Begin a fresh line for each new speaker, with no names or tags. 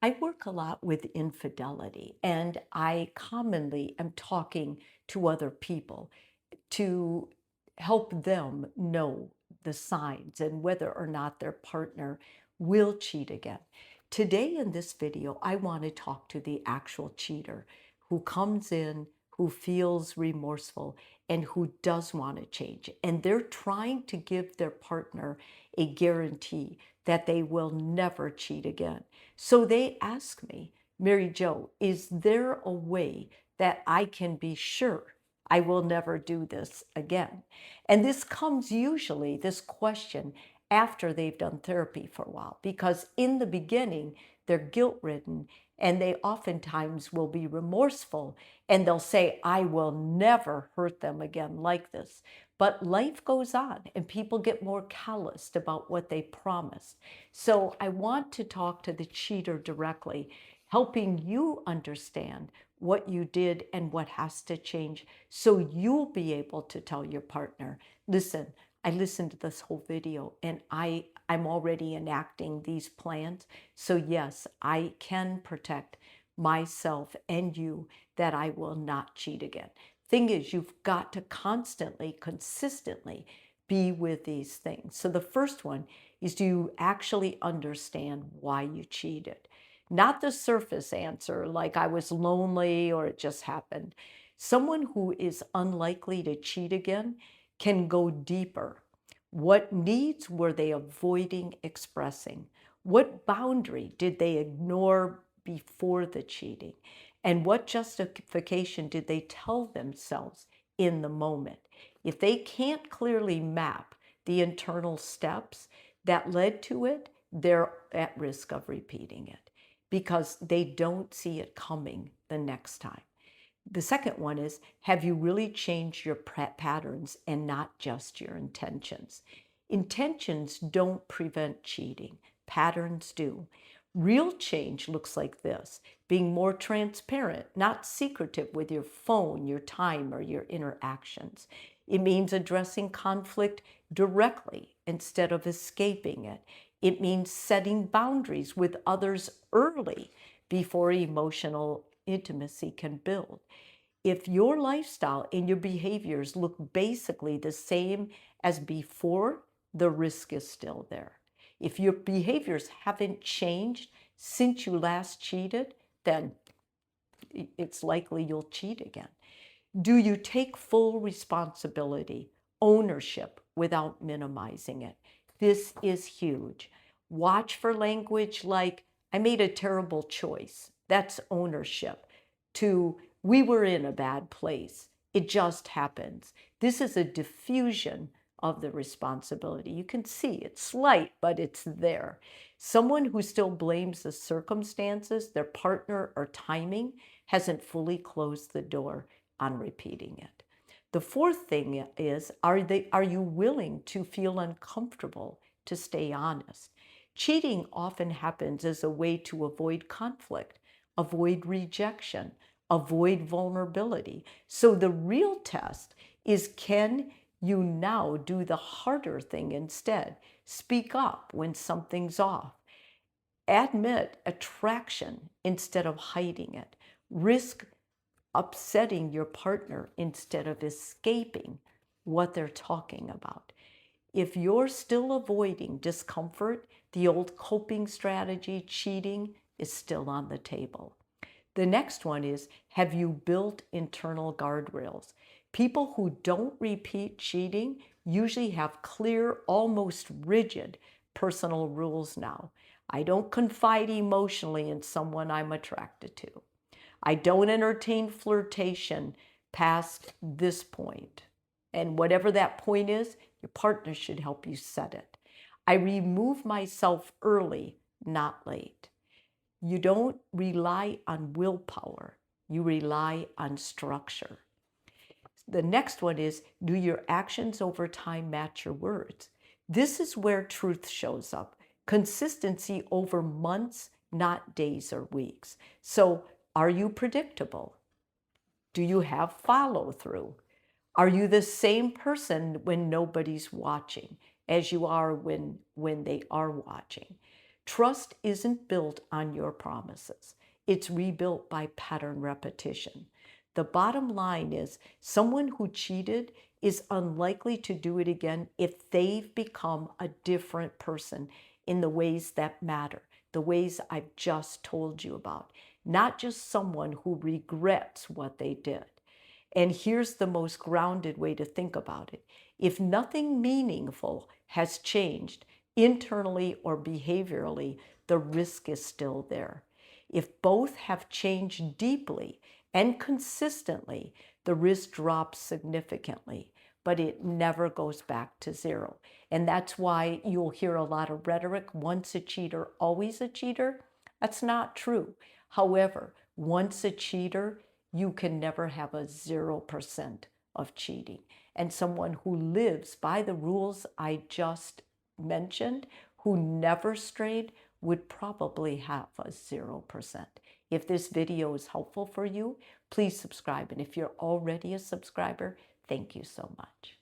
I work a lot with infidelity, and I commonly am talking to other people to help them know the signs and whether or not their partner will cheat again. Today in this video, I want to talk to the actual cheater who comes in, who feels remorseful, and who does want to change. And they're trying to give their partner a guarantee that they will never cheat again. So they ask me, Mary Jo, is there a way that I can be sure I will never do this again? And this comes usually, this question, after they've done therapy for a while, because in the beginning, they're guilt-ridden and they oftentimes will be remorseful and they'll say, I will never hurt them again like this. But life goes on and people get more calloused about what they promised. So I want to talk to the cheater directly, helping you understand what you did and what has to change so you'll be able to tell your partner, listen, I listened to this whole video and I'm already enacting these plans. So yes, I can protect myself and you that I will not cheat again. Thing is, you've got to constantly, consistently be with these things. So the first one is, do you actually understand why you cheated? Not the surface answer, like I was lonely or it just happened. Someone who is unlikely to cheat again can go deeper. What needs were they avoiding expressing? What boundary did they ignore before the cheating? And what justification did they tell themselves in the moment? If they can't clearly map the internal steps that led to it, they're at risk of repeating it because they don't see it coming the next time. The second one is, have you really changed your patterns and not just your intentions? Intentions don't prevent cheating. Patterns do. Real change looks like this: being more transparent, not secretive with your phone, your time, or your interactions. It means addressing conflict directly instead of escaping it. It means setting boundaries with others early before emotional intimacy can build. If your lifestyle and your behaviors look basically the same as before, the risk is still there. If your behaviors haven't changed since you last cheated, then it's likely you'll cheat again. Do you take full responsibility, ownership, without minimizing it? This is huge. Watch for language like, I made a terrible choice. That's ownership. To, we were in a bad place. It just happens. This is a diffusion of the responsibility. You can see it's slight, but it's there. Someone who still blames the circumstances, their partner, or timing hasn't fully closed the door on repeating it. The fourth thing is, are you willing to feel uncomfortable to stay honest? Cheating often happens as a way to avoid conflict, avoid rejection, avoid vulnerability. So the real test is, can you now do the harder thing instead? Speak up when something's off. Admit attraction instead of hiding it. Risk upsetting your partner instead of escaping what they're talking about. If you're still avoiding discomfort, the old coping strategy, cheating, is still on the table. The next one is, have you built internal guardrails? People who don't repeat cheating usually have clear, almost rigid personal rules now. I don't confide emotionally in someone I'm attracted to. I don't entertain flirtation past this point. And whatever that point is, your partner should help you set it. I remove myself early, not late. You don't rely on willpower. You rely on structure. The next one is, do your actions over time match your words? This is where truth shows up. Consistency over months, not days or weeks. So, are you predictable? Do you have follow through? Are you the same person when nobody's watching as you are when they are watching? Trust isn't built on your promises. It's rebuilt by pattern repetition. The bottom line is someone who cheated is unlikely to do it again if they've become a different person in the ways that matter, the ways I've just told you about, not just someone who regrets what they did. And here's the most grounded way to think about it. If nothing meaningful has changed internally or behaviorally, the risk is still there. If both have changed deeply and consistently, the risk drops significantly, but it never goes back to zero. And that's why you'll hear a lot of rhetoric, once a cheater, always a cheater. That's not true. However, once a cheater, you can never have a 0% of cheating. And someone who lives by the rules I just mentioned, who never strayed, would probably have a 0%. If this video is helpful for you, please subscribe. And if you're already a subscriber, thank you so much.